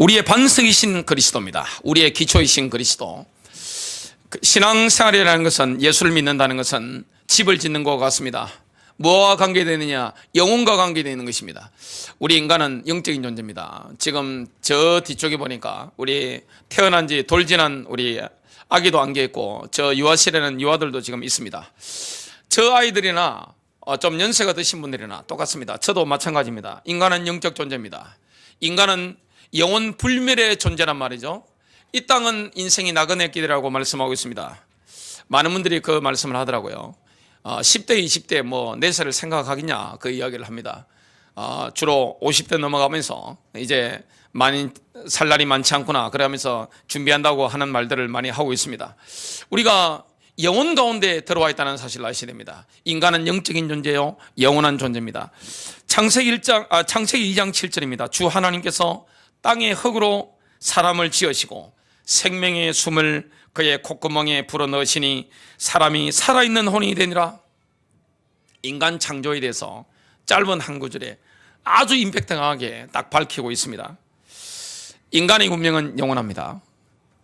우리의 반석이신 그리스도입니다. 우리의 기초이신 그리스도. 신앙생활이라는 것은, 예수를 믿는다는 것은 집을 짓는 것과 같습니다. 뭐와 관계되느냐? 영혼과 관계되는 것입니다. 우리 인간은 영적인 존재입니다. 지금 저 뒤쪽에 보니까 우리 태어난 지 돌 지난 우리 아기도 안겨 있고, 저 유아실에는 유아들도 지금 있습니다. 저 아이들이나 좀 연세가 드신 분들이나 똑같습니다. 저도 마찬가지입니다. 인간은 영적 존재입니다. 인간은 영혼 불멸의 존재란 말이죠. 이 땅은 인생이 나그네 길이라고 말씀하고 있습니다. 많은 분들이 그 말씀을 하더라고요. 10대, 20대 뭐 4살을 생각하겠냐, 그 이야기를 합니다. 주로 50대 넘어가면서 이제 많이 살 날이 많지 않구나, 그러면서 준비한다고 하는 말들을 많이 하고 있습니다. 우리가 영혼 가운데 들어와 있다는 사실을 아셔야 됩니다. 인간은 영적인 존재요, 영원한 존재입니다. 창세기 2장 7절입니다. 주 하나님께서 땅의 흙으로 사람을 지으시고 생명의 숨을 그의 콧구멍에 불어넣으시니 사람이 살아있는 혼이 되니라. 인간 창조에 대해서 짧은 한 구절에 아주 임팩트하게 딱 밝히고 있습니다. 인간의 운명은 영원합니다.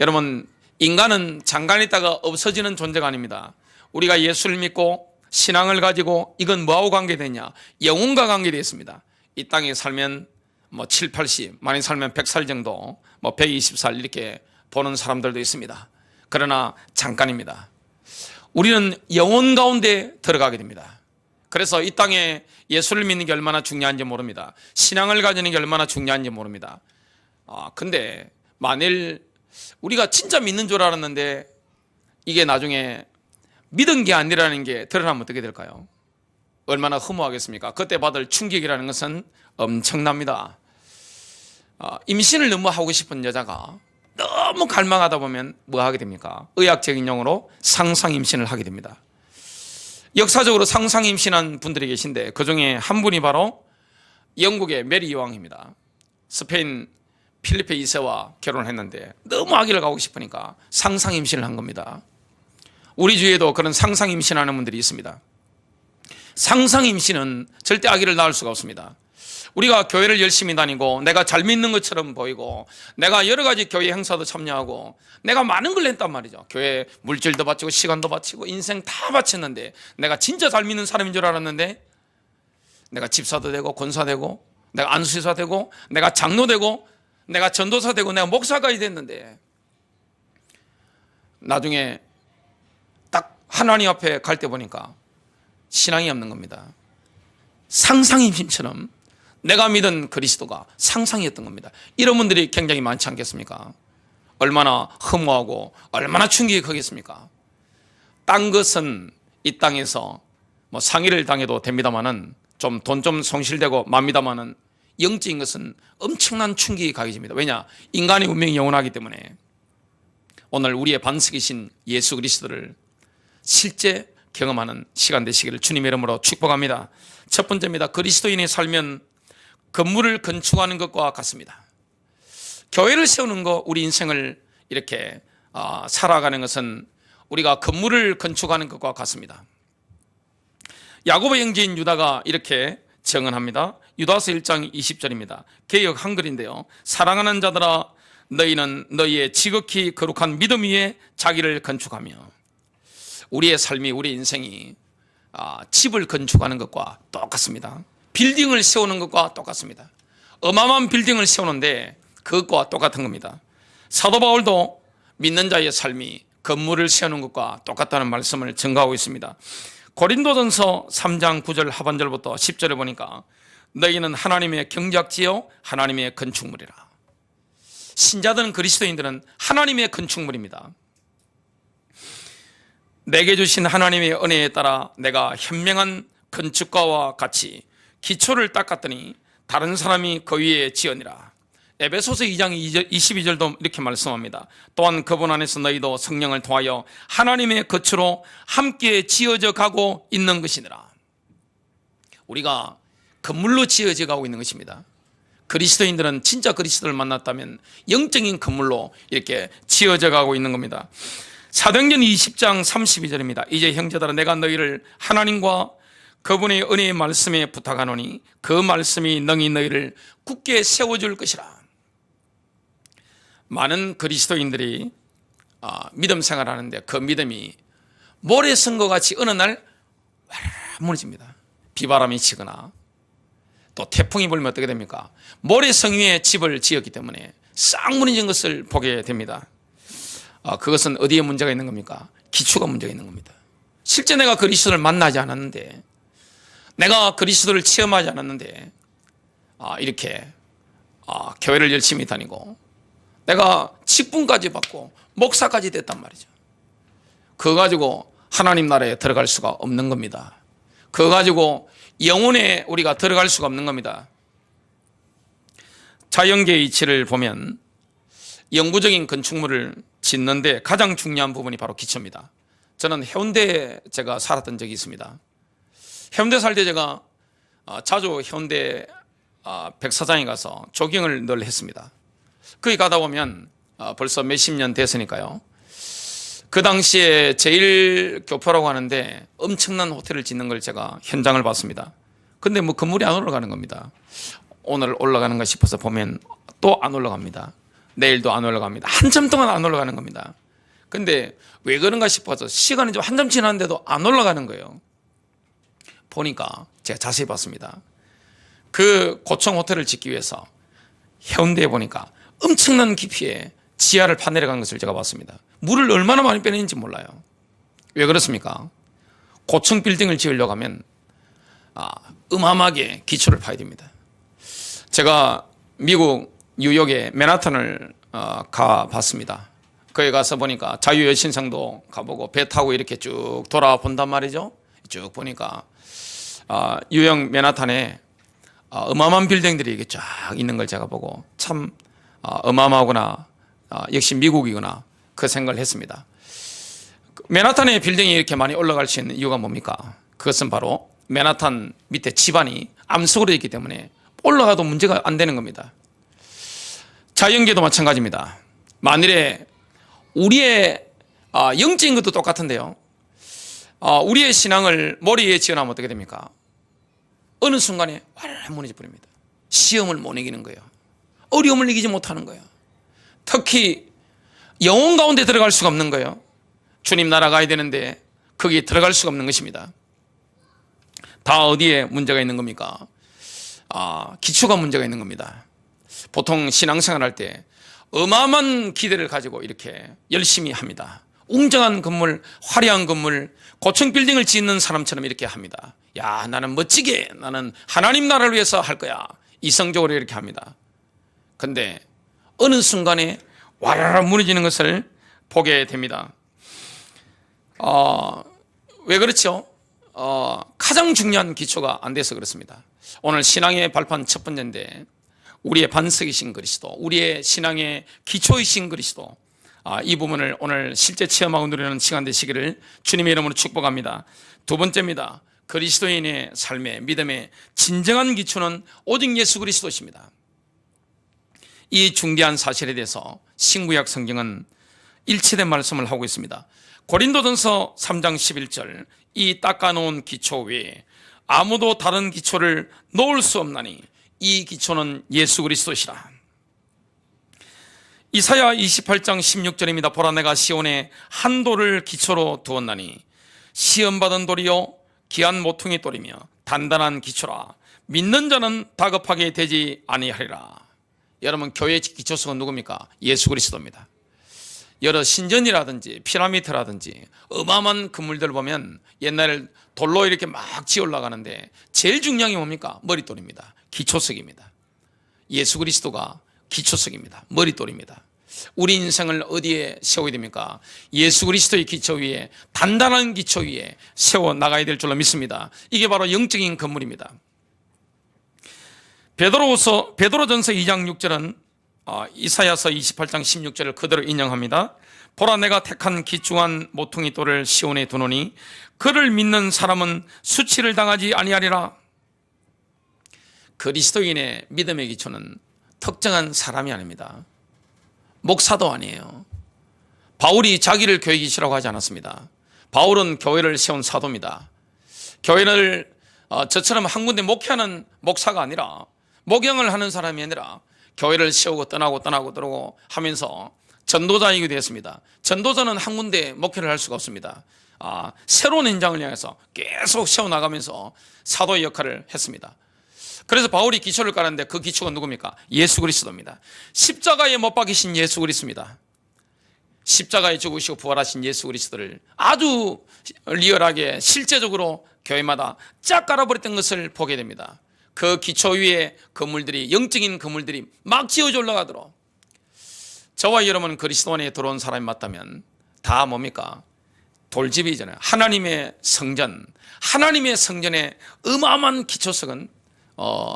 여러분, 인간은 잠깐 있다가 없어지는 존재가 아닙니다. 우리가 예수를 믿고 신앙을 가지고 이건 뭐하고 관계되냐? 영혼과 관계되어 있습니다. 이 땅에 살면 뭐 7, 80, 많이 살면 100살 정도, 뭐 120살 이렇게 보는 사람들도 있습니다. 그러나 잠깐입니다. 우리는 영혼 가운데 들어가게 됩니다. 그래서 이 땅에 예수를 믿는 게 얼마나 중요한지 모릅니다. 신앙을 가지는 게 얼마나 중요한지 모릅니다. 근데 만일 우리가 진짜 믿는 줄 알았는데 이게 나중에 믿은 게 아니라는 게 드러나면 어떻게 될까요? 얼마나 허무하겠습니까? 그때 받을 충격이라는 것은 엄청납니다. 임신을 너무 하고 싶은 여자가 너무 갈망하다 보면 뭐 하게 됩니까? 의학적인 용어로 상상 임신을 하게 됩니다. 역사적으로 상상 임신한 분들이 계신데 그 중에 한 분이 바로 영국의 메리 여왕입니다. 스페인 필리페 2세와 결혼을 했는데 너무 아기를 가고 싶으니까 상상 임신을 한 겁니다. 우리 주위에도 그런 상상 임신하는 분들이 있습니다. 상상 임신은 절대 아기를 낳을 수가 없습니다. 우리가 교회를 열심히 다니고 내가 잘 믿는 것처럼 보이고 내가 여러 가지 교회 행사도 참여하고 내가 많은 걸 했단 말이죠. 교회 물질도 바치고 시간도 바치고 인생 다 바쳤는데 내가 진짜 잘 믿는 사람인 줄 알았는데 내가 집사도 되고 권사 되고 내가 안수사 되고 내가 장로 되고 내가 전도사 되고 내가 목사까지 됐는데 나중에 딱 하나님 앞에 갈 때 보니까 신앙이 없는 겁니다. 상상임신처럼 내가 믿은 그리스도가 상상이었던 겁니다. 이런 분들이 굉장히 많지 않겠습니까? 얼마나 허무하고 얼마나 충격이 크겠습니까? 딴 것은 이 땅에서 뭐 상해를 당해도 됩니다만은 좀 돈 좀 손실되고 맙니다만은 영적인 것은 엄청난 충격이 가게 됩니다. 왜냐? 인간의 운명이 영원하기 때문에. 오늘 우리의 반석이신 예수 그리스도를 실제 경험하는 시간 되시기를 주님의 이름으로 축복합니다. 첫 번째입니다. 그리스도인의 살면 건물을 건축하는 것과 같습니다. 교회를 세우는 것, 우리 인생을 이렇게 살아가는 것은 우리가 건물을 건축하는 것과 같습니다. 야고보의 형제인 유다가 이렇게 증언합니다. 유다서 1장 20절입니다. 개역 한글인데요. 사랑하는 자들아, 너희는 너희의 지극히 거룩한 믿음 위에 자기를 건축하며. 우리의 삶이, 우리 인생이 집을 건축하는 것과 똑같습니다. 빌딩을 세우는 것과 똑같습니다. 어마어마한 빌딩을 세우는데 그것과 똑같은 겁니다. 사도 바울도 믿는 자의 삶이 건물을 세우는 것과 똑같다는 말씀을 증거하고 있습니다. 고린도전서 3장 9절 하반절부터 10절에 보니까 너희는 하나님의 경작지요 하나님의 건축물이라. 신자들은, 그리스도인들은 하나님의 건축물입니다. 내게 주신 하나님의 은혜에 따라 내가 현명한 건축가와 같이 기초를 닦았더니 다른 사람이 그 위에 지으니라. 에베소서 2장 22절도 이렇게 말씀합니다. 또한 그분 안에서 너희도 성령을 통하여 하나님의 거처로 함께 지어져 가고 있는 것이니라. 우리가 건물로 지어져 가고 있는 것입니다. 그리스도인들은 진짜 그리스도를 만났다면 영적인 건물로 이렇게 지어져 가고 있는 겁니다. 사도행전 20장 32절입니다. 이제 형제들아, 내가 너희를 하나님과 그분의 은혜의 말씀에 부탁하노니 그 말씀이 능히 너희를 굳게 세워줄 것이라. 많은 그리스도인들이 믿음 생활하는데 그 믿음이 모래성 것 같이 어느 날 무너집니다. 비바람이 치거나 또 태풍이 불면 어떻게 됩니까? 모래성 위에 집을 지었기 때문에 싹 무너진 것을 보게 됩니다. 그것은 어디에 문제가 있는 겁니까? 기초가 문제가 있는 겁니다. 실제 내가 그리스도를 만나지 않았는데, 내가 그리스도를 체험하지 않았는데 이렇게 교회를 열심히 다니고 내가 직분까지 받고 목사까지 됐단 말이죠. 그거 가지고 하나님 나라에 들어갈 수가 없는 겁니다. 그거 가지고 영혼에 우리가 들어갈 수가 없는 겁니다. 자연계의 이치를 보면 영구적인 건축물을 짓는데 가장 중요한 부분이 바로 기초입니다. 저는 해운대에 제가 살았던 적이 있습니다. 해운대 살 때 제가 자주 해운대 백사장에 가서 조깅을 늘 했습니다. 거기 가다 보면 벌써 몇십 년 됐으니까요. 그 당시에 제일교포라고 하는데 엄청난 호텔을 짓는 걸 제가 현장을 봤습니다. 근데 뭐 건물이 안 올라가는 겁니다. 오늘 올라가는가 싶어서 보면 또 안 올라갑니다. 내일도 안 올라갑니다. 한참 동안 안 올라가는 겁니다. 근데 왜 그런가 싶어서 시간이 좀 한참 지났는데도 안 올라가는 거예요. 보니까 제가 자세히 봤습니다. 그 고층 호텔을 짓기 위해서 해운대에 보니까 엄청난 깊이에 지하를 파내려간 것을 제가 봤습니다. 물을 얼마나 많이 빼내는지 몰라요. 왜 그렇습니까? 고층 빌딩을 지으려고 하면 어마어마하게 기초를 파야 됩니다. 제가 미국 뉴욕의 맨하탄을 가봤습니다. 거기 가서 보니까 자유여신상도 가보고 배 타고 이렇게 쭉 돌아본단 말이죠. 쭉 보니까 유형 맨하탄에 어마어마한 빌딩들이 이렇게 쫙 있는 걸 제가 보고 참 어마어마하구나, 역시 미국이구나, 그 생각을 했습니다. 맨하탄의 빌딩이 이렇게 많이 올라갈 수 있는 이유가 뭡니까? 그것은 바로 맨하탄 밑에 지반이 암석으로 있기 때문에 올라가도 문제가 안 되는 겁니다. 자연계도 마찬가지입니다. 만일에 우리의 영적인 것도 똑같은데요. 우리의 신앙을 머리 위에 지어놓으면 어떻게 됩니까? 어느 순간에 완전히 무너져 버립니다. 시험을 못 이기는 거예요. 어려움을 이기지 못하는 거예요. 특히 영혼 가운데 들어갈 수가 없는 거예요. 주님 나라 가야 되는데 거기에 들어갈 수가 없는 것입니다. 다 어디에 문제가 있는 겁니까? 기초가 문제가 있는 겁니다. 보통 신앙생활 할 때 어마어마한 기대를 가지고 이렇게 열심히 합니다. 웅장한 건물, 화려한 건물, 고층 빌딩을 짓는 사람처럼 이렇게 합니다. 야, 나는 멋지게, 나는 하나님 나라를 위해서 할 거야, 이성적으로 이렇게 합니다. 근데 어느 순간에 와라라 무너지는 것을 보게 됩니다. 왜 그렇죠? 가장 중요한 기초가 안 돼서 그렇습니다. 오늘 신앙의 발판 첫 번째인데, 우리의 반석이신 그리스도, 우리의 신앙의 기초이신 그리스도, 이 부분을 오늘 실제 체험하고 누리는 시간 되시기를 주님의 이름으로 축복합니다. 두 번째입니다. 그리스도인의 삶의 믿음의 진정한 기초는 오직 예수 그리스도십니다. 이 중대한 사실에 대해서 신구약 성경은 일치된 말씀을 하고 있습니다. 고린도전서 3장 11절, 이 닦아놓은 기초 외에 아무도 다른 기초를 놓을 수 없나니 이 기초는 예수 그리스도시라. 이사야 28장 16절입니다. 보라, 내가 시온에 한 돌을 기초로 두었나니 시험받은 돌이요 귀한 모퉁이 돌이며 단단한 기초라. 믿는 자는 다급하게 되지 아니하리라. 여러분, 교회의 기초석은 누굽니까? 예수 그리스도입니다. 여러 신전이라든지 피라미드라든지 어마어마한 건물들을 보면 옛날에 돌로 이렇게 막 지어 올라가는데 제일 중요한 게 뭡니까? 머릿돌입니다. 기초석입니다. 예수 그리스도가 기초석입니다. 머릿돌입니다. 우리 인생을 어디에 세워야 됩니까? 예수 그리스도의 기초 위에, 단단한 기초 위에 세워 나가야 될 줄로 믿습니다. 이게 바로 영적인 건물입니다. 베드로전서 2장 6절은 이사야서 28장 16절을 그대로 인용합니다. 보라, 내가 택한 기중한 모퉁이 돌을 시온에 두노니 그를 믿는 사람은 수치를 당하지 아니하리라. 그리스도인의 믿음의 기초는 특정한 사람이 아닙니다. 목사도 아니에요. 바울이 자기를 교회 기초라고 하지 않았습니다. 바울은 교회를 세운 사도입니다. 교회를 저처럼 한 군데 목회하는 목사가 아니라, 목양을 하는 사람이 아니라 교회를 세우고 떠나고 하면서 전도자이기도 했습니다. 전도자는 한 군데 목회를 할 수가 없습니다. 새로운 현장을 향해서 계속 세워나가면서 사도의 역할을 했습니다. 그래서 바울이 기초를 깔았는데 그 기초가 누굽니까? 예수 그리스도입니다. 십자가에 못 박히신 예수 그리스도입니다. 십자가에 죽으시고 부활하신 예수 그리스도를 아주 리얼하게 실제적으로 교회마다 쫙 깔아버렸던 것을 보게 됩니다. 그 기초 위에 건물들이, 영적인 건물들이 막 지어져 올라가도록, 저와 여러분은 그리스도 안에 들어온 사람이 맞다면 다 뭡니까? 돌집이잖아요. 하나님의 성전, 하나님의 성전의 어마어마한 기초석은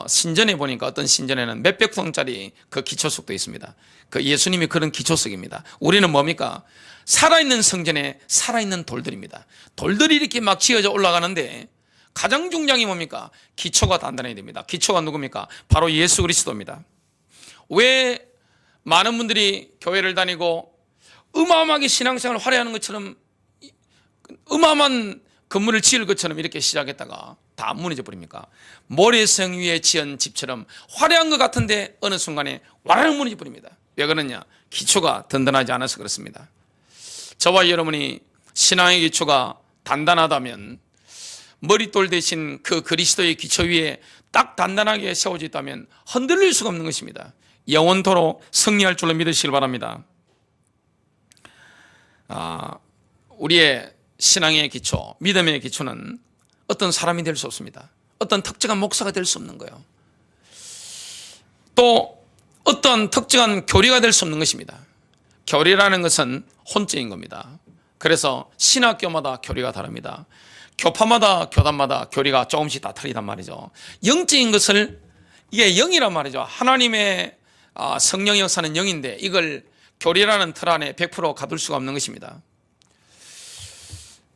신전에 보니까 어떤 신전에는 몇백 평짜리 그 기초석도 있습니다. 그 예수님이 그런 기초석입니다. 우리는 뭡니까? 살아있는 성전에 살아있는 돌들입니다. 돌들이 이렇게 막 지어져 올라가는데 가장 중요한 게 뭡니까? 기초가 단단해야 됩니다. 기초가 누굽니까? 바로 예수 그리스도입니다. 왜 많은 분들이 교회를 다니고 어마어마하게 신앙생활을 화려하는 것처럼, 어마어마한 건물을 지을 것처럼 이렇게 시작했다가 다 무너져 버립니까? 모래성 위에 지은 집처럼 화려한 것 같은데 어느 순간에 와르르 무너져 버립니다. 왜 그러냐? 기초가 든든하지 않아서 그렇습니다. 저와 여러분이 신앙의 기초가 단단하다면, 머릿돌 대신 그 그리스도의 기초 위에 딱 단단하게 세워져 있다면 흔들릴 수가 없는 것입니다. 영원토록 승리할 줄로 믿으시길 바랍니다. 우리의 신앙의 기초, 믿음의 기초는 어떤 사람이 될 수 없습니다. 어떤 특정한 목사가 될 수 없는 거예요. 또 어떤 특정한 교리가 될 수 없는 것입니다. 교리라는 것은 혼적인 겁니다. 그래서 신학교마다 교리가 다릅니다. 교파마다, 교단마다 교리가 조금씩 다 틀리단 말이죠. 영적인 것을, 이게 영이란 말이죠. 하나님의 성령의 역사는 영인데 이걸 교리라는 틀 안에 100% 가둘 수가 없는 것입니다.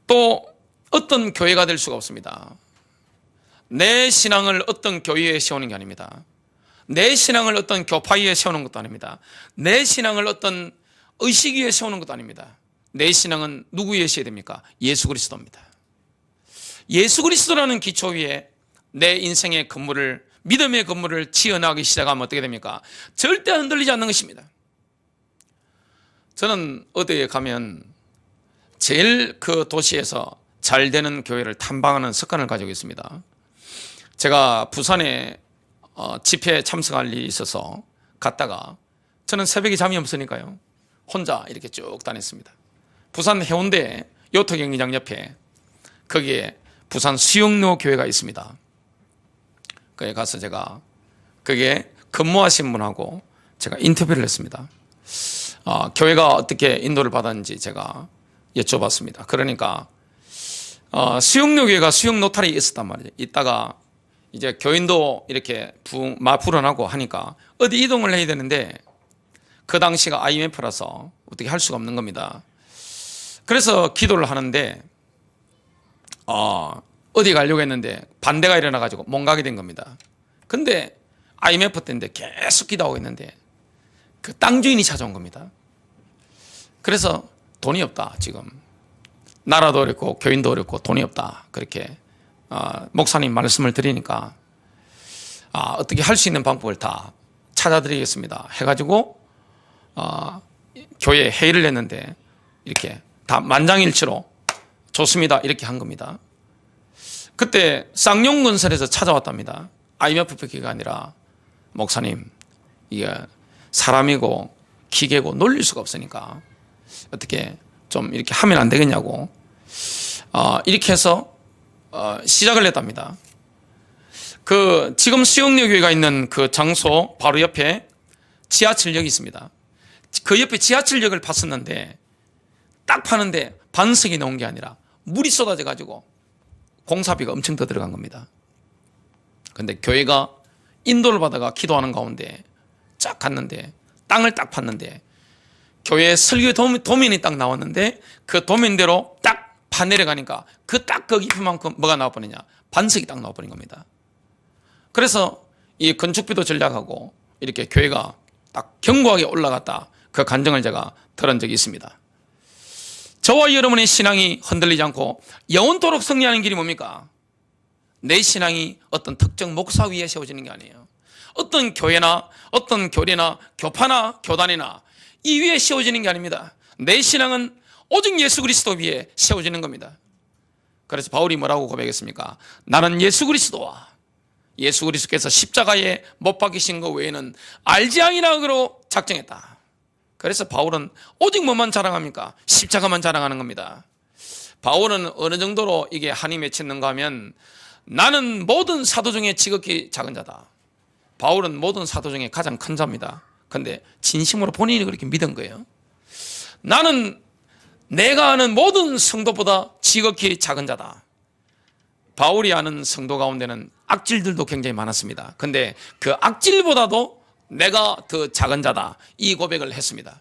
또 어떤 교회가 될 수가 없습니다. 내 신앙을 어떤 교회에 세우는 게 아닙니다. 내 신앙을 어떤 교파 위에 세우는 것도 아닙니다. 내 신앙을 어떤 의식 위에 세우는 것도 아닙니다. 내 신앙은 누구 위에 세워야 됩니까? 예수 그리스도입니다. 예수 그리스도라는 기초 위에 내 인생의 건물을, 믿음의 건물을 지어나가기 시작하면 어떻게 됩니까? 절대 흔들리지 않는 것입니다. 저는 어디에 가면 제일 그 도시에서 잘 되는 교회를 탐방하는 습관을 가지고 있습니다. 제가 부산에 집회에 참석할 일이 있어서 갔다가 저는 새벽에 잠이 없으니까요, 혼자 이렇게 쭉 다녔습니다. 부산 해운대 요트 경기장 옆에 거기에 부산 수영로 교회가 있습니다. 거기에 가서 제가 거기에 근무하신 분하고 제가 인터뷰를 했습니다. 교회가 어떻게 인도를 받았는지 제가 여쭤봤습니다. 그러니까 수영로 교회가 수영 노탈이 있었단 말이에요. 있다가 이제 교인도 이렇게 불어나고 하니까 어디 이동을 해야 되는데 그 당시가 IMF라서 어떻게 할 수가 없는 겁니다. 그래서 기도를 하는데 어디 가려고 했는데 반대가 일어나가지고 못 가게 된 겁니다. 근데 IMF 때인데 계속 기도하고 있는데 그 땅 주인이 찾아온 겁니다. 그래서 돈이 없다, 지금 나라도 어렵고 교인도 어렵고 돈이 없다, 그렇게 목사님 말씀을 드리니까 어떻게 할 수 있는 방법을 다 찾아드리겠습니다 해가지고 교회에 회의를 했는데 이렇게 다 만장일치로 좋습니다 이렇게 한 겁니다. 그때 쌍용건설에서 찾아왔답니다. IMF 가 아니라 목사님, 이게 사람이고 기계고 놀릴 수가 없으니까 어떻게 좀 이렇게 하면 안 되겠냐고 이렇게 해서 시작을 했답니다. 그 지금 수영역 교회가 있는 그 장소 바로 옆에 지하철역이 있습니다. 그 옆에 지하철역을 팠었는데 딱 파는데 반석이 나온 게 아니라 물이 쏟아져 가지고 공사비가 엄청 더 들어간 겁니다. 근데 교회가 인도를 받아가 기도하는 가운데 쫙 갔는데 땅을 딱 팠는데 교회 설교 도면이 딱 나왔는데 그 도면대로 딱 파 내려가니까 그 딱 그 깊이만큼 뭐가 나와버리냐, 반석이 딱 나와버린 겁니다. 그래서 이 건축비도 전략하고 이렇게 교회가 딱 견고하게 올라갔다, 그 간증을 제가 들은 적이 있습니다. 저와 여러분의 신앙이 흔들리지 않고 영원토록 승리하는 길이 뭡니까? 내 신앙이 어떤 특정 목사 위에 세워지는 게 아니에요. 어떤 교회나 어떤 교리나 교파나 교단이나 이 위에 세워지는 게 아닙니다. 내 신앙은 오직 예수 그리스도 위에 세워지는 겁니다. 그래서 바울이 뭐라고 고백했습니까? 나는 예수 그리스도와 예수 그리스도께서 십자가에 못 박히신 것 외에는 알지 아니하기로 작정했다. 그래서 바울은 오직 뭐만 자랑합니까? 십자가만 자랑하는 겁니다. 바울은 어느 정도로 이게 한이 맺히는가 하면 나는 모든 사도 중에 지극히 작은 자다. 바울은 모든 사도 중에 가장 큰 자입니다. 그런데 진심으로 본인이 그렇게 믿은 거예요. 나는 내가 아는 모든 성도보다 지극히 작은 자다. 바울이 아는 성도 가운데는 악질들도 굉장히 많았습니다. 그런데 그 악질보다도 내가 더 작은 자다, 이 고백을 했습니다.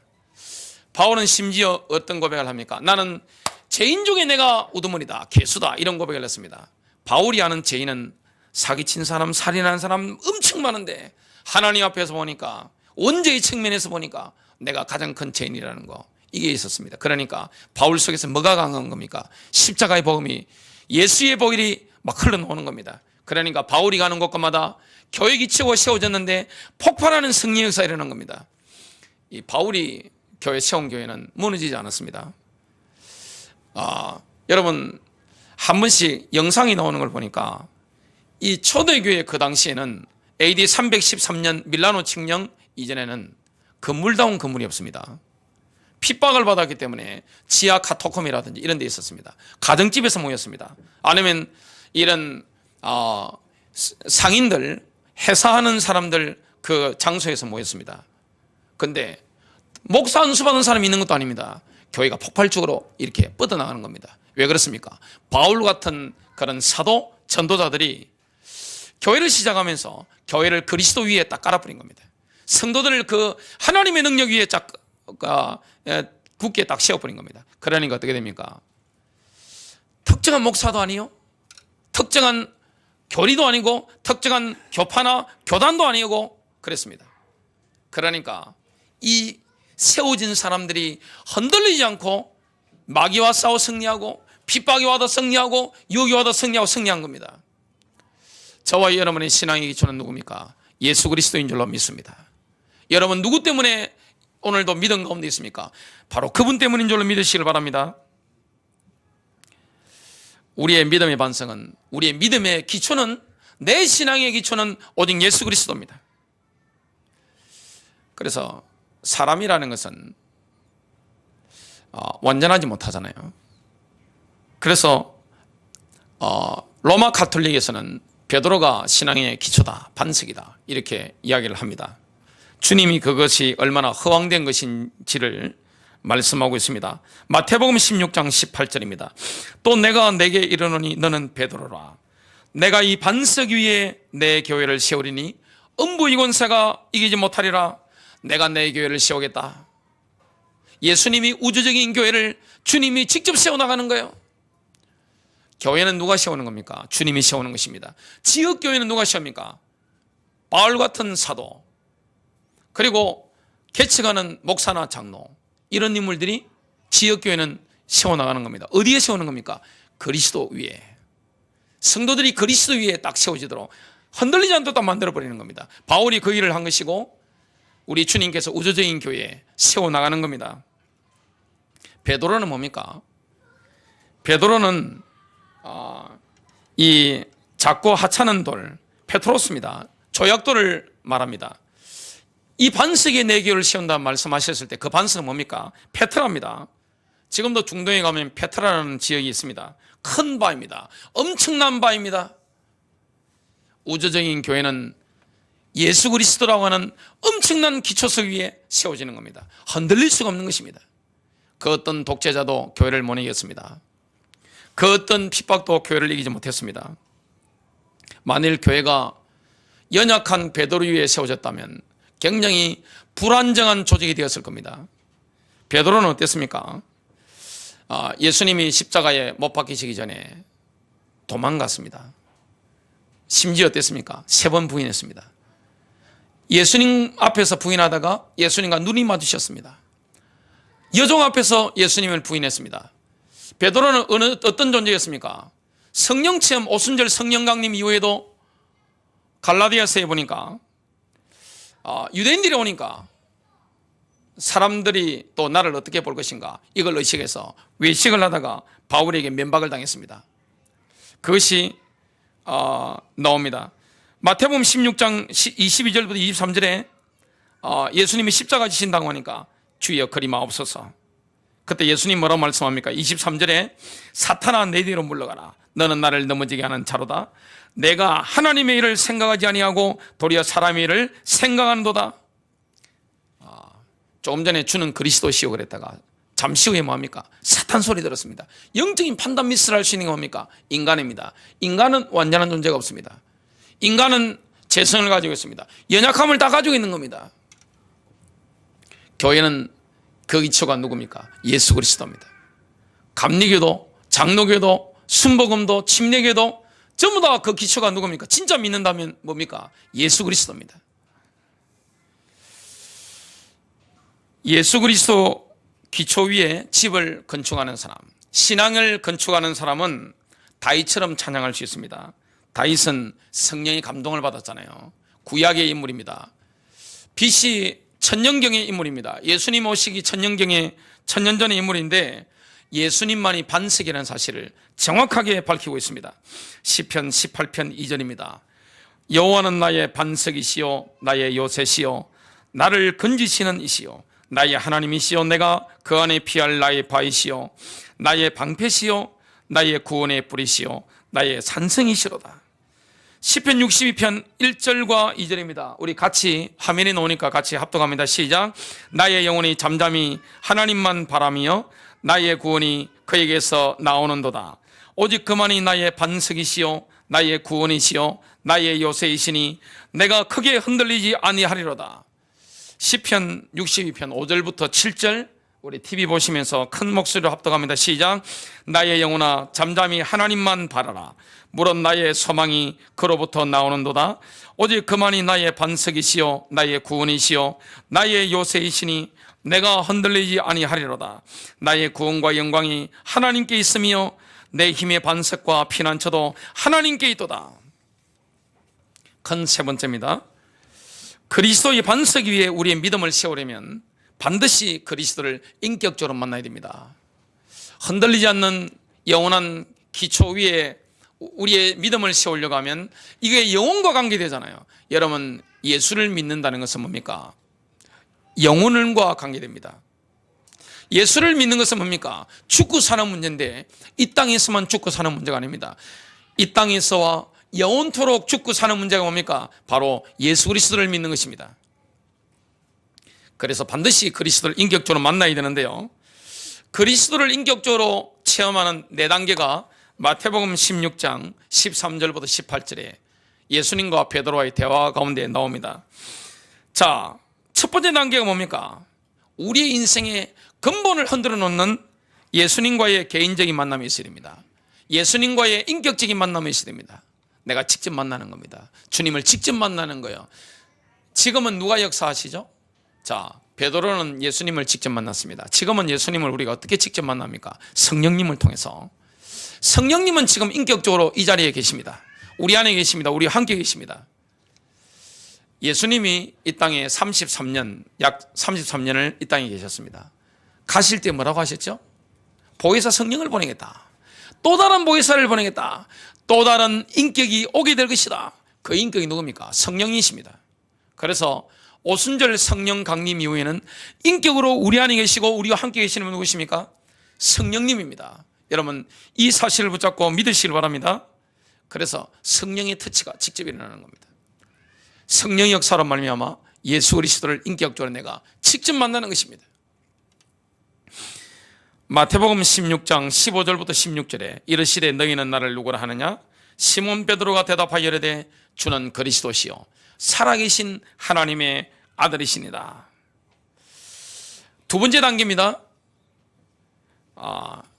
바울은 심지어 어떤 고백을 합니까? 나는 죄인 중에 내가 우두머리다, 괴수다, 이런 고백을 했습니다. 바울이 아는 죄인은 사기친 사람, 살인한 사람 엄청 많은데 하나님 앞에서 보니까, 원죄의 측면에서 보니까 내가 가장 큰 죄인이라는 거, 이게 있었습니다. 그러니까 바울 속에서 뭐가 강한 겁니까? 십자가의 복음이, 예수의 복일이 막 흘러나오는 겁니다. 그러니까 바울이 가는 곳마다 교회 기초가 세워졌는데 폭발하는 승리 역사가 일어난 겁니다. 이 바울이 교회 세운 교회는 무너지지 않았습니다. 여러분 한 번씩 영상이 나오는 걸 보니까 이 초대교회 그 당시에는 AD 313년 밀라노 칙령 이전에는 건물다운 건물이 없습니다. 핍박을 받았기 때문에 지하 카타콤이라든지 이런 데 있었습니다. 가정집에서 모였습니다. 아니면 이런 상인들, 회사하는 사람들 그 장소에서 모였습니다. 그런데 목사 안수 받은 사람이 있는 것도 아닙니다. 교회가 폭발적으로 이렇게 뻗어나가는 겁니다. 왜 그렇습니까? 바울 같은 그런 사도, 전도자들이 교회를 시작하면서 교회를 그리스도 위에 딱 깔아버린 겁니다. 성도들을 그 하나님의 능력 위에 딱 굳게 딱 세워버린 겁니다. 그러니까 어떻게 됩니까? 특정한 목사도 아니요, 특정한 교리도 아니고, 특정한 교파나 교단도 아니고 그랬습니다. 그러니까 이 세워진 사람들이 흔들리지 않고 마귀와 싸워 승리하고, 핍박이 와도 승리하고, 유혹이 와도 승리하고 승리한 겁니다. 저와 여러분의 신앙의 기초는 누굽니까? 예수 그리스도인 줄로 믿습니다. 여러분 누구 때문에 오늘도 믿음 가운데 있습니까? 바로 그분 때문인 줄로 믿으시길 바랍니다. 우리의 믿음의 반성은, 우리의 믿음의 기초는, 내 신앙의 기초는 오직 예수 그리스도입니다. 그래서 사람이라는 것은 완전하지 못하잖아요. 그래서 로마 가톨릭에서는 베드로가 신앙의 기초다, 반석이다, 이렇게 이야기를 합니다. 주님이 그것이 얼마나 허황된 것인지를 말씀하고 있습니다. 마태복음 16장 18절입니다. 또 내가 내게 이르노니 너는 베드로라. 내가 이 반석 위에 내 교회를 세우리니 음부 이권세가 이기지 못하리라. 내가 내 교회를 세우겠다. 예수님이 우주적인 교회를 주님이 직접 세워나가는 거예요. 교회는 누가 세우는 겁니까? 주님이 세우는 것입니다. 지역교회는 누가 세웁니까? 바울 같은 사도, 그리고 개척하는 목사나 장로, 이런 인물들이 지역교회는 세워나가는 겁니다. 어디에 세우는 겁니까? 그리스도 위에. 성도들이 그리스도 위에 딱 세워지도록 흔들리지 않도록 딱 만들어버리는 겁니다. 바울이 그 일을 한 것이고, 우리 주님께서 우주적인 교회에 세워나가는 겁니다. 베드로는 뭡니까? 베드로는 이 작고 하찮은 돌, 페트로스입니다. 조약돌을 말합니다. 이 반석에 내 교회를 세운다 말씀하셨을 때 그 반석은 뭡니까? 페트라입니다. 지금도 중동에 가면 페트라라는 지역이 있습니다. 큰 바입니다. 엄청난 바입니다. 우주적인 교회는 예수 그리스도라고 하는 엄청난 기초석 위에 세워지는 겁니다. 흔들릴 수가 없는 것입니다. 그 어떤 독재자도 교회를 못 이겼습니다. 그 어떤 핍박도 교회를 이기지 못했습니다. 만일 교회가 연약한 베드로 위에 세워졌다면 굉장히 불안정한 조직이 되었을 겁니다. 베드로는 어땠습니까? 예수님이 십자가에 못 박히시기 전에 도망갔습니다. 심지어 어땠습니까? 3번 부인했습니다. 예수님 앞에서 부인하다가 예수님과 눈이 마주쳤습니다. 여종 앞에서 예수님을 부인했습니다. 베드로는 어떤 존재였습니까? 성령 체험, 오순절 성령 강림 이후에도 갈라디아서에 보니까 유대인들이 오니까 사람들이 또 나를 어떻게 볼 것인가, 이걸 의식해서 외식을 하다가 바울에게 면박을 당했습니다. 그것이 나옵니다. 마태복음 16장 22절부터 23절에 예수님이 십자가 지신다고 하니까 주여 그리 마옵소서. 그때 예수님 뭐라고 말씀합니까? 23절에 사탄아 내 뒤로 물러가라. 너는 나를 넘어지게 하는 자로다. 내가 하나님의 일을 생각하지 아니하고 도리어 사람의 일을 생각하는도다. 조금 전에 주는 그리스도시요 그랬다가 잠시 후에 뭐합니까? 사탄 소리 들었습니다. 영적인 판단 미스를 할 수 있는 게 뭡니까? 인간입니다. 인간은 완전한 존재가 없습니다. 인간은 재성을 가지고 있습니다. 연약함을 다 가지고 있는 겁니다. 교회는 그 기초가 누굽니까? 예수 그리스도입니다. 감리교도, 장로교도, 순복음도, 침례교도 전부 다 그 기초가 누굽니까? 진짜 믿는다면 뭡니까? 예수 그리스도입니다. 예수 그리스도 기초 위에 집을 건축하는 사람, 신앙을 건축하는 사람은 다윗처럼 찬양할 수 있습니다. 다윗은 성령의 감동을 받았잖아요. 구약의 인물입니다. BC 천년경의 인물입니다. 예수님 오시기 천년경의 천년 전의 인물인데 예수님만이 반석이라는 사실을 정확하게 밝히고 있습니다. 시편 18편 2절입니다. 여호와는 나의 반석이시요 나의 요새시요 나를 건지시는 이시요 나의 하나님이시요 내가 그 안에 피할 나의 바위시요 나의 방패시요 나의 구원의 뿌리시요 나의 산성이시로다. 시편 62편 1절과 2절입니다. 우리 같이 화면에 놓으니까 같이 합독합니다. 시작. 나의 영혼이 잠잠히 하나님만 바라며 나의 구원이 그에게서 나오는도다. 오직 그만이 나의 반석이시요 나의 구원이시요 나의 요새이시니 내가 크게 흔들리지 아니하리로다. 시편 62편 5절부터 7절 우리 TV 보시면서 큰 목소리로 합독합니다. 시작. 나의 영혼아 잠잠히 하나님만 바라라. 물론 나의 소망이 그로부터 나오는도다. 오직 그만이 나의 반석이시요 나의 구원이시요 나의 요새이시니 내가 흔들리지 아니하리로다. 나의 구원과 영광이 하나님께 있으며 내 힘의 반석과 피난처도 하나님께 있도다. 큰 세 번째입니다. 그리스도의 반석 위에 우리의 믿음을 세우려면 반드시 그리스도를 인격적으로 만나야 됩니다. 흔들리지 않는 영원한 기초 위에 우리의 믿음을 세우려고 하면 이게 영혼과 관계되잖아요. 여러분, 예수를 믿는다는 것은 뭡니까? 영혼과 관계됩니다. 예수를 믿는 것은 뭡니까? 죽고 사는 문제인데 이 땅에서만 죽고 사는 문제가 아닙니다. 이 땅에서와 영원토록 죽고 사는 문제가 뭡니까? 바로 예수 그리스도를 믿는 것입니다. 그래서 반드시 그리스도를 인격적으로 만나야 되는데요. 그리스도를 인격적으로 체험하는 4단계가 마태복음 16장 13절부터 18절에 예수님과 베드로와의 대화 가운데 나옵니다. 자, 첫 번째 단계가 뭡니까? 우리의 인생의 근본을 흔들어 놓는 예수님과의 개인적인 만남이 있어야 됩니다. 예수님과의 인격적인 만남이 있어야 됩니다. 내가 직접 만나는 겁니다. 주님을 직접 만나는 거예요. 지금은 누가 역사하시죠? 자, 베드로는 예수님을 직접 만났습니다. 지금은 예수님을 우리가 어떻게 직접 만납니까? 성령님을 통해서. 성령님은 지금 인격적으로 이 자리에 계십니다. 우리 안에 계십니다. 우리 함께 계십니다. 예수님이 이 땅에 33년, 약 33년을 이 땅에 계셨습니다. 가실 때 뭐라고 하셨죠? 보혜사 성령을 보내겠다. 또 다른 보혜사를 보내겠다. 또 다른 인격이 오게 될 것이다. 그 인격이 누굽니까? 성령이십니다. 그래서 오순절 성령 강림 이후에는 인격으로 우리 안에 계시고 우리와 함께 계시는 분 누구십니까? 성령님입니다. 여러분, 이 사실을 붙잡고 믿으시길 바랍니다. 그래서 성령의 터치가 직접 일어나는 겁니다. 성령의 역사로 말미암아 예수 그리스도를 인격적으로 내가 직접 만나는 것입니다. 마태복음 16장 15절부터 16절에 이르시되 너희는 나를 누구라 하느냐? 시몬 베드로가 대답하여 이르되 주는 그리스도시요 살아계신 하나님의 아들이시니다. 두 번째 단계입니다.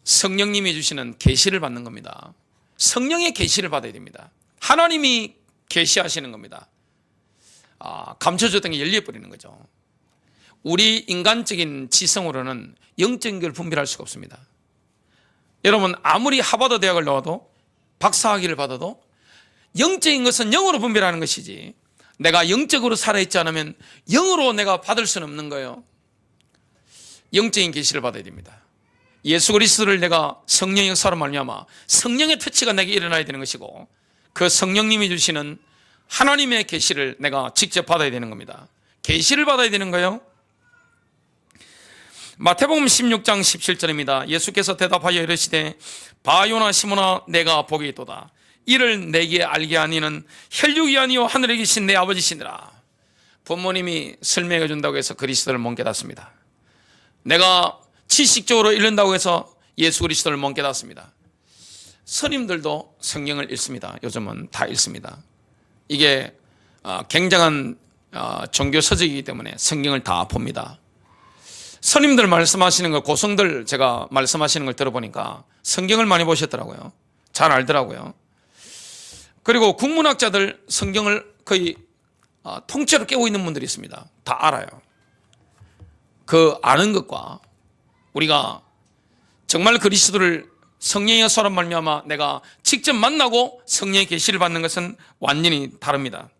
성령님이 주시는 계시를 받는 겁니다. 성령의 계시를 받아야 됩니다. 하나님이 계시하시는 겁니다. 감춰졌던 게 열려버리는 거죠. 우리 인간적인 지성으로는 영적인 걸 분별할 수가 없습니다. 여러분, 아무리 하버드 대학을 나와도 박사학위를 받아도 영적인 것은 영으로 분별하는 것이지 내가 영적으로 살아있지 않으면 영으로 내가 받을 수는 없는 거예요. 영적인 계시를 받아야 됩니다. 예수 그리스도를 내가 성령의 역사로 말미암아 성령의 터치가 내게 일어나야 되는 것이고, 그 성령님이 주시는 하나님의 계시를 내가 직접 받아야 되는 겁니다. 계시를 받아야 되는 거예요. 마태복음 16장 17절입니다. 예수께서 대답하여 이르시되 바요나 시몬아 내가 복이 있도다. 이를 내게 알게 하니는 혈육이 아니요 하늘에 계신 내 아버지시니라. 부모님이 설명해 준다고 해서 그리스도를 못 깨닫습니다. 내가 지식적으로 읽는다고 해서 예수 그리스도를 못 깨닫습니다. 스님들도 성경을 읽습니다. 요즘은 다 읽습니다. 이게 굉장한 종교 서적이기 때문에 성경을 다 봅니다. 스님들 말씀하시는 거, 고성들 제가 말씀하시는 걸 들어보니까 성경을 많이 보셨더라고요. 잘 알더라고요. 그리고 국문학자들 성경을 거의 통째로 깨고 있는 분들이 있습니다. 다 알아요. 그 아는 것과 우리가 정말 그리스도를 성령의 역사로 말미암아 내가 직접 만나고 성령의 계시를 받는 것은 완전히 다릅니다.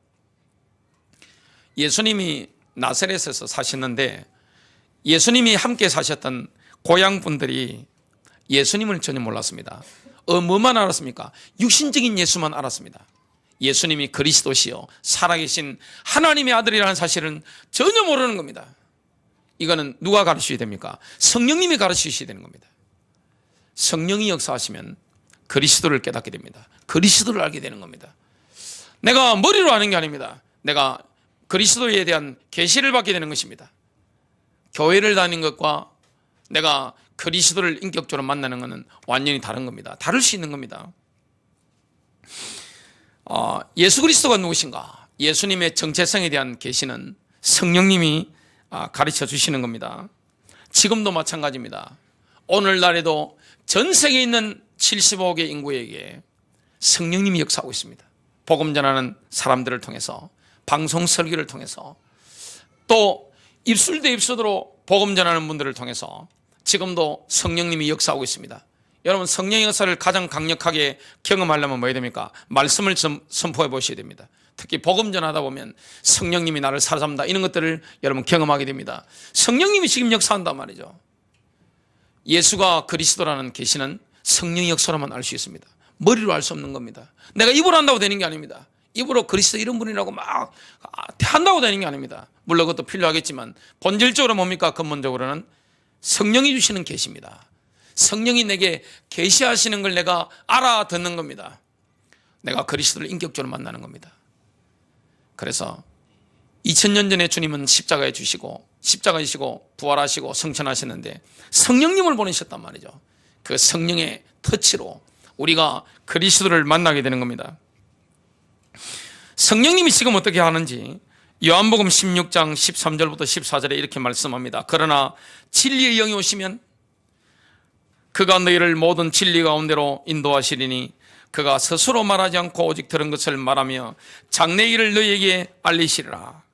예수님이 나사렛에서 사셨는데 예수님이 함께 사셨던 고향 분들이 예수님을 전혀 몰랐습니다. 뭐만 알았습니까? 육신적인 예수만 알았습니다. 예수님이 그리스도시요 살아계신 하나님의 아들이라는 사실은 전혀 모르는 겁니다. 이거는 누가 가르치셔야 됩니까? 성령님이 가르치셔야 되는 겁니다. 성령이 역사하시면 그리스도를 깨닫게 됩니다. 그리스도를 알게 되는 겁니다. 내가 머리로 아는 게 아닙니다. 내가 그리스도에 대한 계시를 받게 되는 것입니다. 교회를 다니는 것과 내가 그리스도를 인격적으로 만나는 것은 완전히 다른 겁니다. 다를 수 있는 겁니다. 예수 그리스도가 누구신가? 예수님의 정체성에 대한 계시는 성령님이 가르쳐 주시는 겁니다. 지금도 마찬가지입니다. 오늘날에도 전 세계에 있는 75억의 인구에게 성령님이 역사하고 있습니다. 복음 전하는 사람들을 통해서, 방송 설교를 통해서, 또 입술 대 입술로 복음 전하는 분들을 통해서 지금도 성령님이 역사하고 있습니다. 여러분, 성령의 역사를 가장 강력하게 경험하려면 뭐 해야 됩니까? 말씀을 선포해 보셔야 됩니다. 특히 복음 전하다 보면 성령님이 나를 살아삽니다, 이런 것들을 여러분 경험하게 됩니다. 성령님이 지금 역사한단 말이죠. 예수가 그리스도라는 계시는 성령의 역사로만 알 수 있습니다. 머리로 알 수 없는 겁니다. 내가 입으로 한다고 되는 게 아닙니다. 입으로 그리스도 이런 분이라고 막 한다고 되는 게 아닙니다. 물론 그것도 필요하겠지만 본질적으로 뭡니까? 근본적으로는 성령이 주시는 계시입니다. 성령이 내게 계시하시는 걸 내가 알아듣는 겁니다. 내가 그리스도를 인격적으로 만나는 겁니다. 그래서 2000년 전에 주님은 십자가에 주시고 십자가이시고 부활하시고 성천하셨는데 성령님을 보내셨단 말이죠. 그 성령의 터치로 우리가 그리스도를 만나게 되는 겁니다. 성령님이 지금 어떻게 하는지 요한복음 16장 13절부터 14절에 이렇게 말씀합니다. 그러나 진리의 영이 오시면 그가 너희를 모든 진리 가운데로 인도하시리니 그가 스스로 말하지 않고 오직 들은 것을 말하며 장래 일을 너희에게 알리시리라.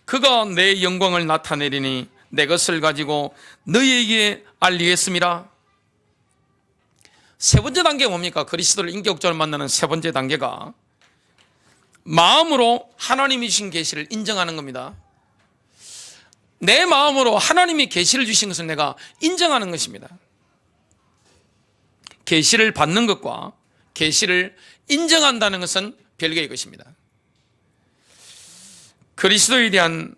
그가 내 영광을 나타내리니 내 것을 가지고 너희에게 알리겠음이라. 세 번째 단계가 뭡니까? 그리스도를 인격적으로 만나는 세 번째 단계가 마음으로 하나님이 주신 계시를 인정하는 겁니다. 내 마음으로 하나님이 계시를 주신 것을 내가 인정하는 것입니다. 계시를 받는 것과 계시를 인정한다는 것은 별개의 것입니다. 그리스도에 대한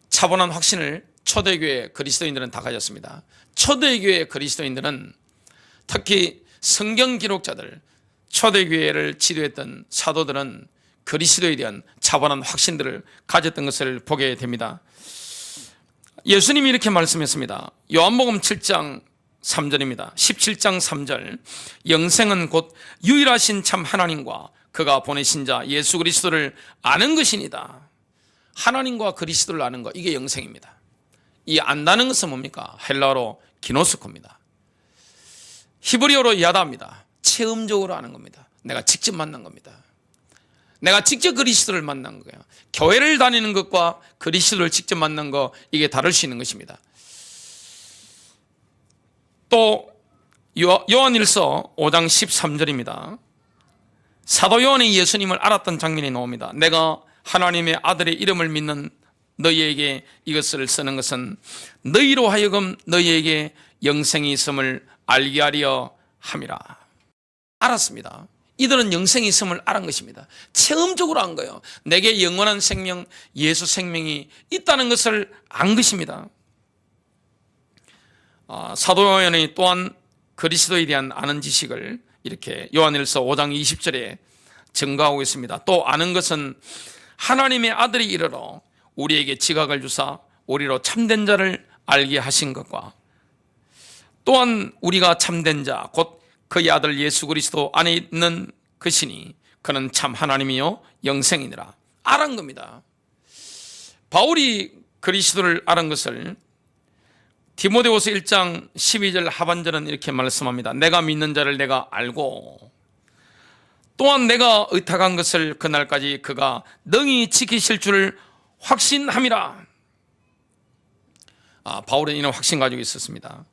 차분한 확신을 초대교회 그리스도인들은 다 가졌습니다. 초대교회 그리스도인들은 특히 성경 기록자들, 초대교회를 지도했던 사도들은 그리스도에 대한 차분한 확신들을 가졌던 것을 보게 됩니다. 예수님이 이렇게 말씀했습니다. 요한복음 7장 3절입니다. 17장 3절. 영생은 곧 유일하신 참 하나님과 그가 보내신 자 예수 그리스도를 아는 것이니다. 하나님과 그리스도를 아는 것, 이게 영생입니다. 이 안다는 것은 뭡니까? 헬라어로 기노스코입니다. 히브리어로 야다입니다. 체험적으로 아는 겁니다. 내가 직접 만난 겁니다. 내가 직접 그리스도를 만난 거예요. 교회를 다니는 것과 그리스도를 직접 만난 것, 이게 다를 수 있는 것입니다. 또 요한일서 5장 13절입니다. 사도 요한이 예수님을 알았던 장면이 나옵니다. 내가 하나님의 아들의 이름을 믿는 너희에게 이것을 쓰는 것은 너희로 하여금 너희에게 영생이 있음을 알게 하려 함이라. 알았습니다. 이들은 영생이 있음을 알은 것입니다. 체험적으로 안 거예요. 내게 영원한 생명, 예수 생명이 있다는 것을 안 것입니다. 사도 요한이 또한 그리스도에 대한 아는 지식을 이렇게 요한일서 5장 20절에 증거하고 있습니다. 또 아는 것은 하나님의 아들이 이르러 우리에게 지각을 주사 우리로 참된 자를 알게 하신 것과 또한 우리가 참된 자 곧 그의 아들 예수 그리스도 안에 있는 것이니 그는 참 하나님이요 영생이니라. 알은 겁니다. 바울이 그리스도를 알은 것을 디모데후서 1장 12절 하반절은 이렇게 말씀합니다. 내가 믿는 자를 내가 알고 또한 내가 의탁한 것을 그날까지 그가 능히 지키실 줄을 확신함이라. 바울은 이런 확신 가지고 있었습니다.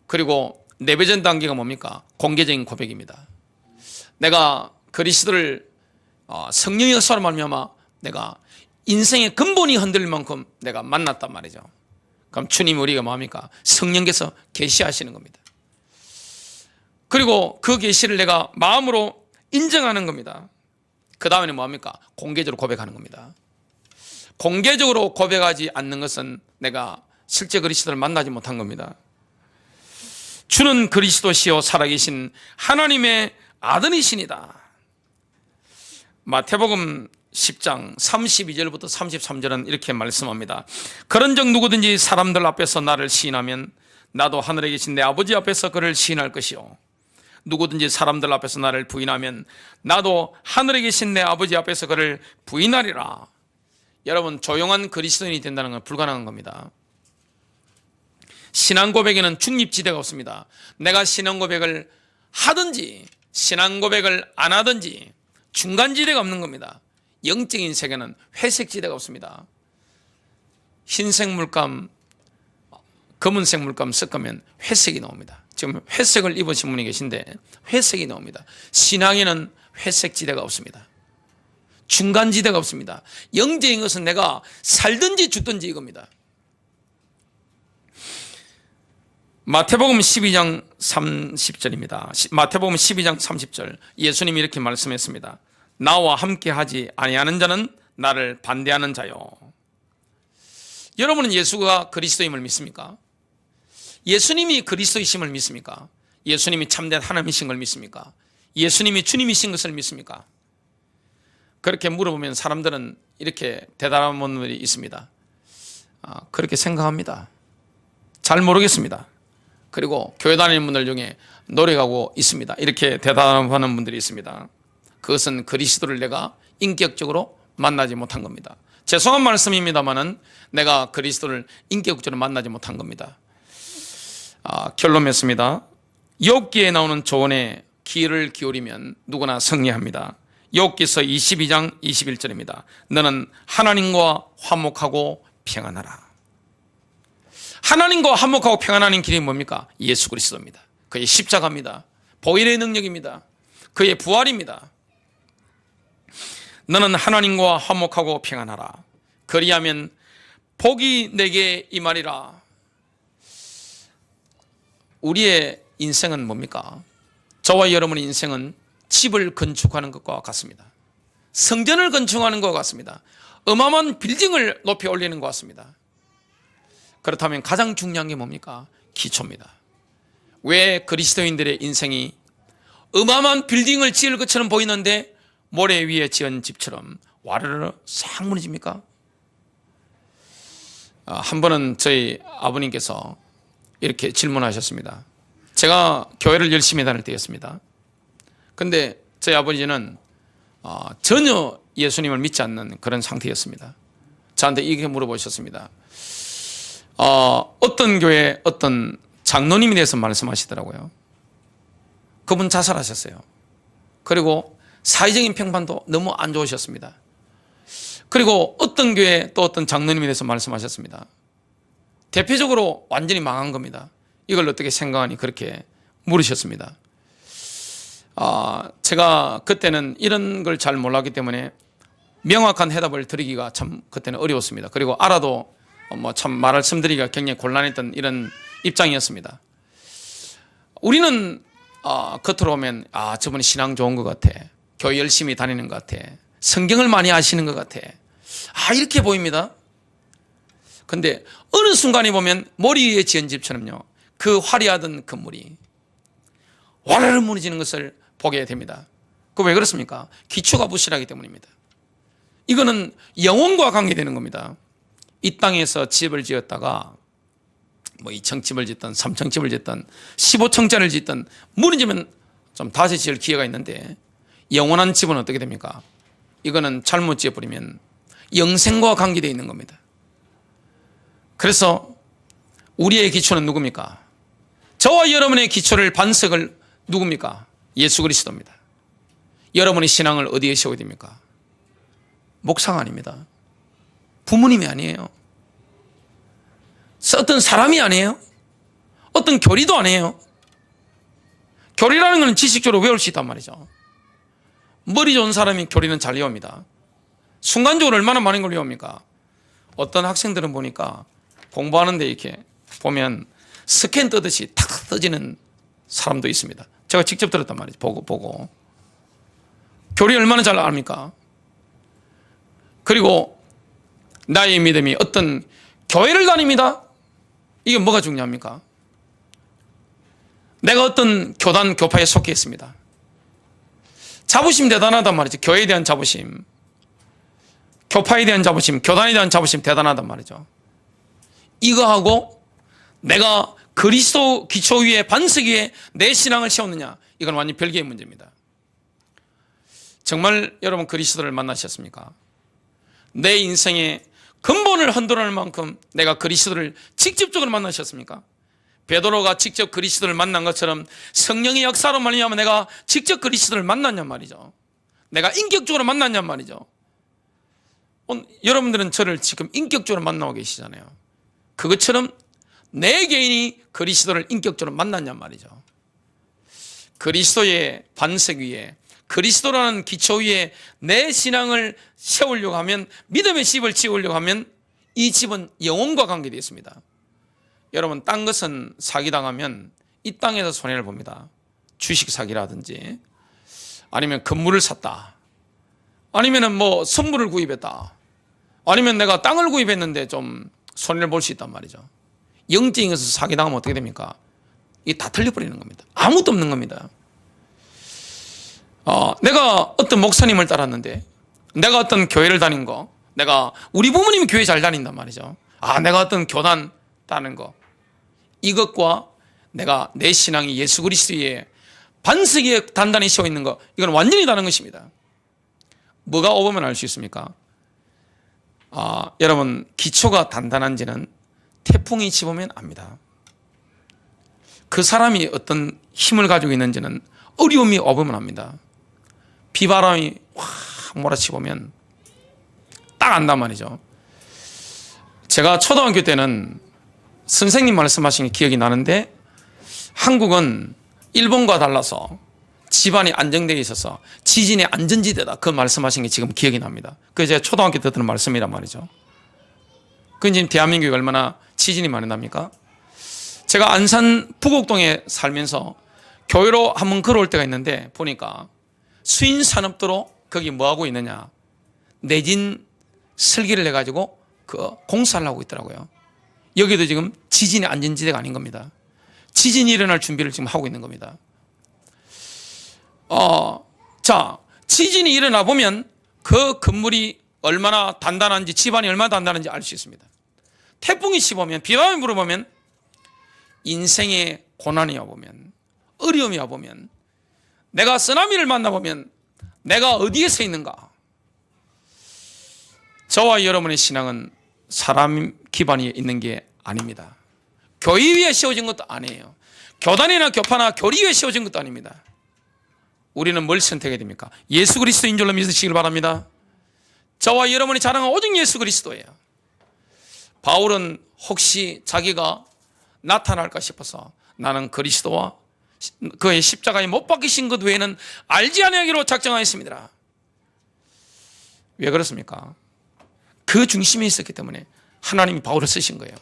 그리고 내배전 단계가 뭡니까? 공개적인 고백입니다. 내가 그리스도를 성령의 역사로 말미암아 내가 인생의 근본이 흔들릴 만큼 내가 만났단 말이죠. 그럼 주님이 우리가 뭡니까? 성령께서 계시하시는 겁니다. 그리고 그 계시를 내가 마음으로 인정하는 겁니다. 그 다음에는 뭡니까? 공개적으로 고백하는 겁니다. 공개적으로 고백하지 않는 것은 내가 실제 그리스도를 만나지 못한 겁니다. 주는 그리스도시요 살아계신 하나님의 아들이시니다. 마태복음 10장 32절부터 33절은 이렇게 말씀합니다. 그런즉 누구든지 사람들 앞에서 나를 시인하면 나도 하늘에 계신 내 아버지 앞에서 그를 시인할 것이요 누구든지 사람들 앞에서 나를 부인하면 나도 하늘에 계신 내 아버지 앞에서 그를 부인하리라. 여러분, 조용한 그리스도인이 된다는 건 불가능한 겁니다. 신앙 고백에는 중립지대가 없습니다. 내가 신앙 고백을 하든지 신앙 고백을 안 하든지 중간지대가 없는 겁니다. 영적인 세계는 회색지대가 없습니다. 흰색 물감, 검은색 물감 섞으면 회색이 나옵니다. 지금 회색을 입으신 분이 계신데 회색이 나옵니다. 신앙에는 회색지대가 없습니다. 중간지대가 없습니다. 영적인 것은 내가 살든지 죽든지 이겁니다. 마태복음 12장 30절입니다. 마태복음 12장 30절 예수님이 이렇게 말씀했습니다. 나와 함께 하지 아니하는 자는 나를 반대하는 자요. 여러분은 예수가 그리스도임을 믿습니까? 예수님이 그리스도이심을 믿습니까? 예수님이 참된 하나님이신 걸 믿습니까? 예수님이 주님이신 것을 믿습니까? 그렇게 물어보면 사람들은 이렇게 대답하는 분들이 있습니다. 그렇게 생각합니다. 잘 모르겠습니다. 그리고 교회 다니는 분들 중에 노력하고 있습니다. 이렇게 대답하는 분들이 있습니다. 그것은 그리스도를 내가 인격적으로 만나지 못한 겁니다. 죄송한 말씀입니다만은 내가 그리스도를 인격적으로 만나지 못한 겁니다. 결론 맺습니다. 욥기에 나오는 조언에 귀를 기울이면 누구나 승리합니다. 욥기서 22장 21절입니다. 너는 하나님과 화목하고 평안하라. 하나님과 화목하고 평안하는 길이 뭡니까? 예수 그리스도입니다. 그의 십자가입니다. 보혈의 능력입니다. 그의 부활입니다. 너는 하나님과 화목하고 평안하라. 그리하면 복이 내게 임하리라. 우리의 인생은 뭡니까? 저와 여러분의 인생은 집을 건축하는 것과 같습니다. 성전을 건축하는 것과 같습니다. 어마어마한 빌딩을 높이 올리는 것 같습니다. 그렇다면 가장 중요한 게 뭡니까? 기초입니다. 왜 그리스도인들의 인생이 어마어마한 빌딩을 지을 것처럼 보이는데 모래 위에 지은 집처럼 와르르 싹 무너집니까? 한 번은 저희 아버님께서 이렇게 질문하셨습니다. 제가 교회를 열심히 다닐 때였습니다. 근데 저희 아버지는 전혀 예수님을 믿지 않는 그런 상태였습니다. 저한테 이렇게 물어보셨습니다. 어떤 교회 어떤 장로님에 대해서 말씀하시더라고요. 그분 자살하셨어요. 그리고 사회적인 평판도 너무 안 좋으셨습니다. 그리고 어떤 교회 또 어떤 장로님에 대해서 말씀하셨습니다. 대표적으로 완전히 망한 겁니다. 이걸 어떻게 생각하니 그렇게 물으셨습니다. 제가 그때는 이런 걸 잘 몰랐기 때문에 명확한 해답을 드리기가 참 그때는 어려웠습니다. 그리고 알아도 참 말씀드리기가 굉장히 곤란했던 이런 입장이었습니다. 우리는 겉으로 보면 저분이 신앙 좋은 것 같아, 교회 열심히 다니는 것 같아, 성경을 많이 아시는 것 같아, 이렇게 보입니다. 근데 어느 순간에 보면 머리 위에 지은 집처럼요, 그 화려하던 건물이 와르르 무너지는 것을 보게 됩니다. 그 왜 그렇습니까? 기초가 부실하기 때문입니다. 이거는 영혼과 관계되는 겁니다. 이 땅에서 집을 지었다가 2층집을 짓든 3층집을 짓든 15층짜리를 짓든 무너지면 좀 다시 지을 기회가 있는데, 영원한 집은 어떻게 됩니까? 이거는 잘못 지어버리면 영생과 관계되어 있는 겁니다. 그래서 우리의 기초는 누굽니까? 저와 여러분의 기초를 반석을 누굽니까? 예수 그리스도입니다. 여러분의 신앙을 어디에 세워야 됩니까? 목사가 아닙니다. 부모님이 아니에요. 어떤 사람이 아니에요. 어떤 교리도 아니에요. 교리라는 것은 지식적으로 외울 수 있단 말이죠. 머리 좋은 사람이 교리는 잘 외웁니다. 순간적으로 얼마나 많은 걸 외웁니까? 어떤 학생들은 보니까 공부하는데 이렇게 보면 스캔 뜨듯이 탁 떠지는 사람도 있습니다. 제가 직접 들었단 말이죠. 보고. 교리 얼마나 잘 압니까? 그리고 나의 믿음이 어떤 교회를 다닙니다. 이게 뭐가 중요합니까? 내가 어떤 교단, 교파에 속해 있습니다. 자부심 대단하단 말이죠. 교회에 대한 자부심, 교파에 대한 자부심, 교단에 대한 자부심 대단하단 말이죠. 이거하고 내가 그리스도 기초 위에, 반석 위에 내 신앙을 세웠느냐, 이건 완전히 별개의 문제입니다. 정말 여러분 그리스도를 만나셨습니까? 내 인생의 근본을 흔들어낼 만큼 내가 그리스도를 직접적으로 만나셨습니까? 베드로가 직접 그리스도를 만난 것처럼 성령의 역사로 말미암아 내가 직접 그리스도를 만났냔 말이죠. 내가 인격적으로 만났냔 말이죠. 여러분들은 저를 지금 인격적으로 만나고 계시잖아요. 그것처럼 내 개인이 그리스도를 인격적으로 만났냔 말이죠. 그리스도의 반석 위에, 그리스도라는 기초 위에 내 신앙을 세우려고 하면, 믿음의 집을 지으려고 하면 이 집은 영혼과 관계되어 있습니다. 여러분, 딴 것은 사기당하면 이 땅에서 손해를 봅니다. 주식 사기라든지, 아니면 건물을 샀다, 아니면 선물을 구입했다, 아니면 내가 땅을 구입했는데 좀 손해를 볼 수 있단 말이죠. 영적인 것에서 사기당하면 어떻게 됩니까? 이게 다 틀려버리는 겁니다. 아무것도 없는 겁니다. 내가 어떤 목사님을 따랐는데, 내가 어떤 교회를 다닌 거, 우리 부모님이 교회 잘 다닌단 말이죠. 내가 어떤 교단 따는 거, 이것과 내가 내 신앙이 예수 그리스도의 반석에 단단히 세워 있는 거, 이건 완전히 다른 것입니다. 뭐가 오보면 알 수 있습니까? 여러분, 기초가 단단한지는 태풍이 집으면 압니다. 그 사람이 어떤 힘을 가지고 있는지는 어려움이 오보면 압니다. 비바람이 확 몰아치보면 딱 안단 말이죠. 제가 초등학교 때는 선생님 말씀하신 게 기억이 나는데, 한국은 일본과 달라서 집안이 안정되어 있어서 지진의 안전지대다, 그 말씀하신 게 지금 기억이 납니다. 그게 제가 초등학교 때 듣는 말씀이란 말이죠. 그 지금 대한민국이 얼마나 지진이 많이 납니까? 제가 안산 부곡동에 살면서 교회로 한번 걸어올 때가 있는데, 보니까 수인산업도로 거기 뭐하고 있느냐, 내진 설계를 해가지고 그 공사를 하고 있더라고요. 여기도 지금 지진의 안전지대가 아닌 겁니다. 지진이 일어날 준비를 지금 하고 있는 겁니다. 지진이 일어나 보면 그 건물이 얼마나 단단한지, 집안이 얼마나 단단한지 알 수 있습니다. 태풍이 치보면, 비바람이 불어보면, 인생의 고난이 와보면, 어려움이 와보면, 내가 쓰나미를 만나보면 내가 어디에 서 있는가? 저와 여러분의 신앙은 사람 기반이 있는 게 아닙니다. 교회 위에 세워진 것도 아니에요. 교단이나 교파나 교리 위에 세워진 것도 아닙니다. 우리는 뭘 선택해야 됩니까? 예수 그리스도인 줄로 믿으시길 바랍니다. 저와 여러분이 자랑한 오직 예수 그리스도예요. 바울은 혹시 자기가 나타날까 싶어서 나는 그리스도와 그의 십자가에 못 박히신 것 외에는 알지 아니하기로 작정하였습니다. 왜 그렇습니까? 그 중심에 있었기 때문에 하나님이 바울을 쓰신 거예요.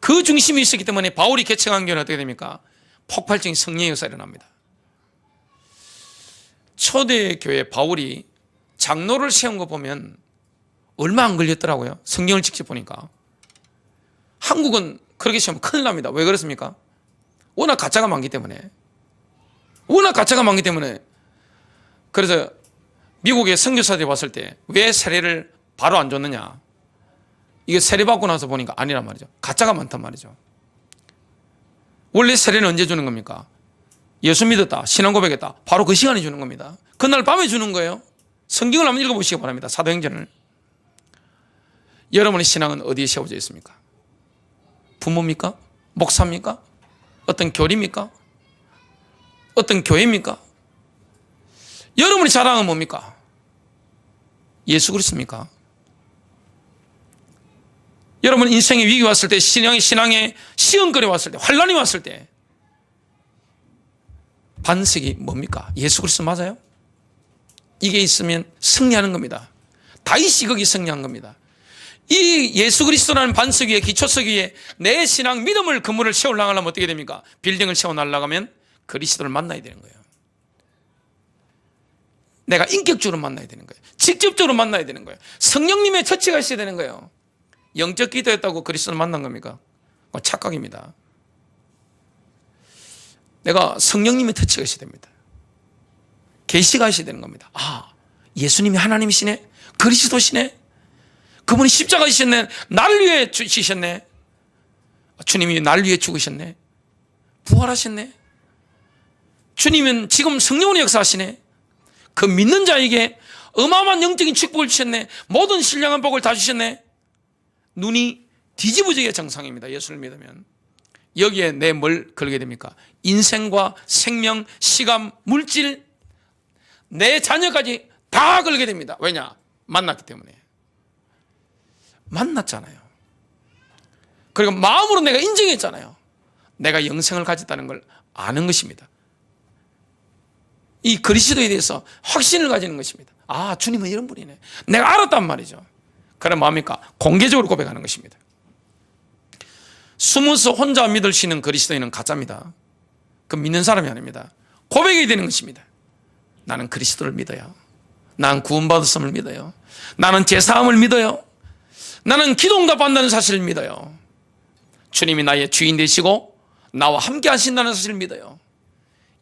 그 중심이 있었기 때문에 바울이 개척한 교회는 어떻게 됩니까? 폭발적인 성령의 역사가 일어납니다. 초대교회 바울이 장로를 세운 거 보면 얼마 안 걸렸더라고요. 성경을 직접 보니까. 한국은 그렇게 세우면 큰일 납니다. 왜 그렇습니까? 워낙 가짜가 많기 때문에. 그래서 미국의 선교사들이 왔을 때 왜 세례를 바로 안 줬느냐, 이게 세례 받고 나서 보니까 아니란 말이죠. 가짜가 많단 말이죠. 원래 세례는 언제 주는 겁니까? 예수 믿었다, 신앙 고백했다, 바로 그 시간에 주는 겁니다. 그날 밤에 주는 거예요. 성경을 한번 읽어보시기 바랍니다. 사도행전을. 여러분의 신앙은 어디에 세워져 있습니까? 부모입니까? 목사입니까? 어떤 교리입니까? 어떤 교회입니까? 여러분의 자랑은 뭡니까? 예수 그리스도입니까? 여러분 인생의 위기 왔을 때, 신앙의 시험거리 왔을 때, 환란이 왔을 때 반석이 뭡니까? 예수 그리스도 맞아요? 이게 있으면 승리하는 겁니다. 다윗이 거기 승리한 겁니다. 이 예수 그리스도라는 반석 위에, 기초석 위에 내 신앙 믿음을 그물을 세우려면 어떻게 됩니까? 빌딩을 세워나가면 그리스도를 만나야 되는 거예요. 내가 인격적으로 만나야 되는 거예요. 직접적으로 만나야 되는 거예요. 성령님의 터치가 있어야 되는 거예요. 영적 기도했다고 그리스도를 만난 겁니까? 착각입니다. 내가 성령님의 터치가 있어야 됩니다. 계시가 있어야 되는 겁니다. 아, 예수님이 하나님이시네? 그리스도시네? 그분이 십자가 지셨네? 나를 위해 지셨네? 주님이 나를 위해 죽으셨네? 부활하셨네? 주님은 지금 성령의 역사하시네? 그 믿는 자에게 어마어마한 영적인 축복을 주셨네? 모든 신령한 복을 다 주셨네? 눈이 뒤집어지게 정상입니다. 예수를 믿으면. 여기에 내 뭘 걸게 됩니까? 인생과 생명, 시간, 물질, 내 자녀까지 다 걸게 됩니다. 왜냐? 만났기 때문에. 만났잖아요. 그리고 마음으로 내가 인정했잖아요. 내가 영생을 가졌다는 걸 아는 것입니다. 이 그리스도에 대해서 확신을 가지는 것입니다. 아, 주님은 이런 분이네. 내가 알았단 말이죠. 그런 마음이니까 공개적으로 고백하는 것입니다. 숨어서 혼자 믿을 수 있는 그리스도인은 가짜입니다. 그 믿는 사람이 아닙니다. 고백이 되는 것입니다. 나는 그리스도를 믿어요. 나는 구원받았음을 믿어요. 나는 제사함을 믿어요. 나는 기도 응답한다는 사실을 믿어요. 주님이 나의 주인 되시고 나와 함께 하신다는 사실을 믿어요.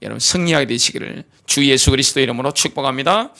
여러분 승리하게 되시기를 주 예수 그리스도 이름으로 축복합니다.